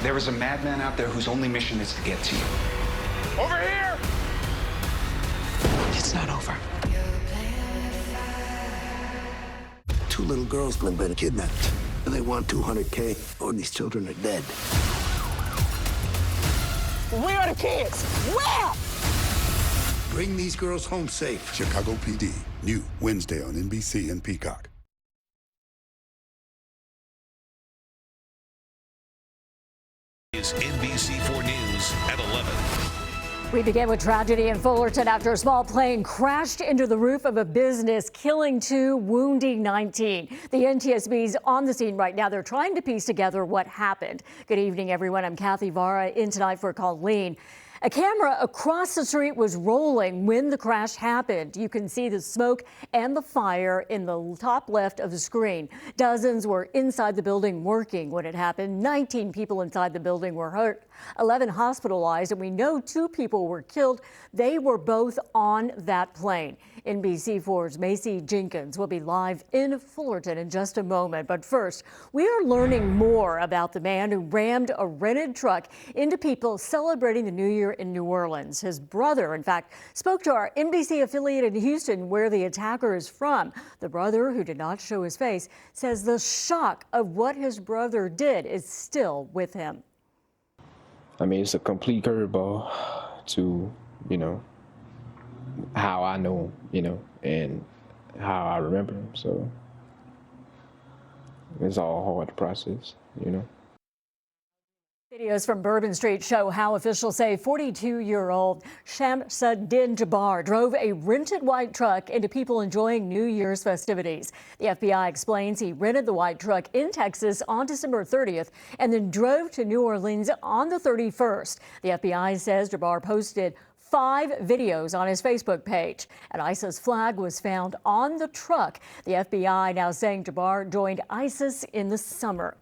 There is a madman out there whose only mission is to get to you. Over here! It's not over. Two little girls have been kidnapped. They want $200K, or these children are dead. Where are the kids? Where? Bring these girls home safe. Chicago PD, new Wednesday on NBC and Peacock. Is NBC4 News at 11. We begin with tragedy in Fullerton after a small plane crashed into the roof of a business, killing 2, wounding 19. The NTSB's on the scene right now. They're trying to piece together what happened. Good evening, everyone. I'm Kathy Vara, in tonight for Colleen. A camera across the street was rolling when the crash happened. You can see the smoke and the fire in the top left of the screen. Dozens were inside the building working when it happened. 19 people inside the building were hurt, 11 hospitalized, and we know 2 people were killed. They were both on that plane. NBC4's Macy Jenkins will be live in Fullerton in just a moment. But first, we are learning more about the man who rammed a rented truck into people celebrating the New Year in New Orleans. His brother, in fact, spoke to our NBC affiliate in Houston, where the attacker is from. The brother, who did not show his face, says the shock of what his brother did is still with him. I mean, it's a complete curveball to, how I know him, and how I remember him. So it's all hard to process, Videos from Bourbon Street show how officials say 42-year-old Shamsuddin Jabbar drove a rented white truck into people enjoying New Year's festivities. The FBI explains he rented the white truck in Texas on December 30th and then drove to New Orleans on the 31st. The FBI says Jabbar posted 5 videos on his Facebook page. An ISIS flag was found on the truck. The FBI now saying Jabbar joined ISIS in the summer.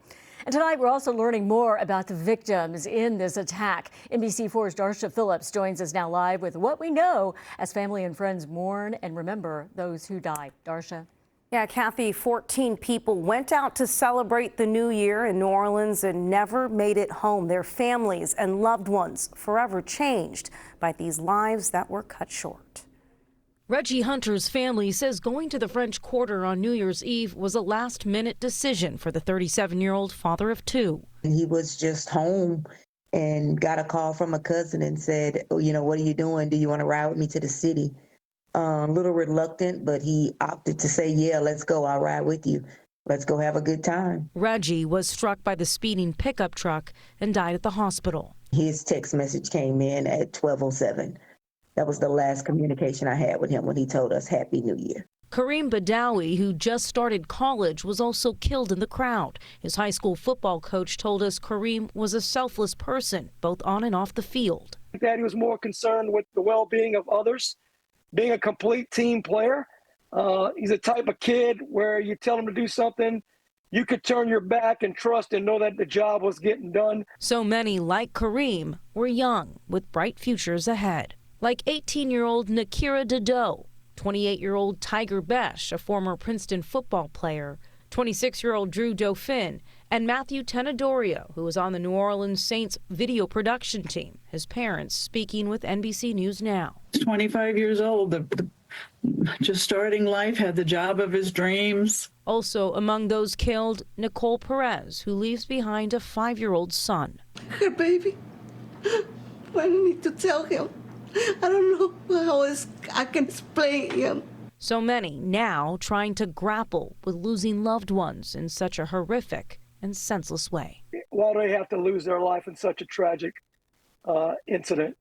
And tonight, we're also learning more about the victims in this attack. NBC4's Darsha Phillips joins us now live with what we know as family and friends mourn and remember those who died. Darsha. Yeah, Kathy, 14 people went out to celebrate the new year in New Orleans and never made it home. Their families and loved ones forever changed by these lives that were cut short. Reggie Hunter's family says going to the French Quarter on New Year's Eve was a last-minute decision for the 37-year-old father of 2. He was just home and got a call from a cousin and said, what are you doing? Do you want to ride with me to the city? A little reluctant, but he opted to say, yeah, let's go. I'll ride with you. Let's go have a good time. Reggie was struck by the speeding pickup truck and died at the hospital. His text message came in at 12:07. That was the last communication I had with him when he told us Happy New Year. Kareem Badawi, who just started college, was also killed in the crowd. His high school football coach told us Kareem was a selfless person, both on and off the field. Daddy was more concerned with the well-being of others, being a complete team player. He's a type of kid where you tell him to do something, you could turn your back and trust and know that the job was getting done. So many, like Kareem, were young with bright futures ahead. Like 18-year-old Nakira Dado, 28-year-old Tiger Besh, a former Princeton football player, 26-year-old Drew Dauphin, and Matthew Tenedorio, who was on the New Orleans Saints video production team. His parents speaking with NBC News Now. He's 25 years old, just starting life, had the job of his dreams. Also among those killed, Nicole Perez, who leaves behind a 5-year-old son. Her baby. I need to tell him. I don't know how I can explain him. So many now trying to grapple with losing loved ones in such a horrific and senseless way. Why do they have to lose their life in such a tragic incident?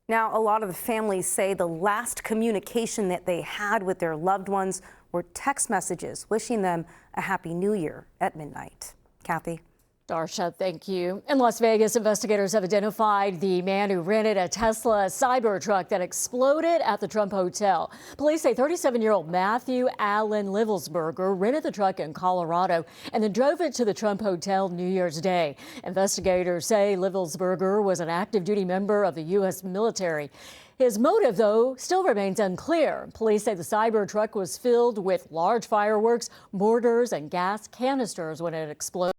Now, a lot of the families say the last communication that they had with their loved ones were text messages wishing them a Happy New Year at midnight. Kathy. Darsha, thank you. In Las Vegas, investigators have identified the man who rented a Tesla Cybertruck that exploded at the Trump Hotel. Police say 37-year-old Matthew Allen Livelsberger rented the truck in Colorado and then drove it to the Trump Hotel New Year's Day. Investigators say Livelsberger was an active duty member of the U.S. military. His motive, though, still remains unclear. Police say the Cybertruck was filled with large fireworks, mortars, and gas canisters when it exploded.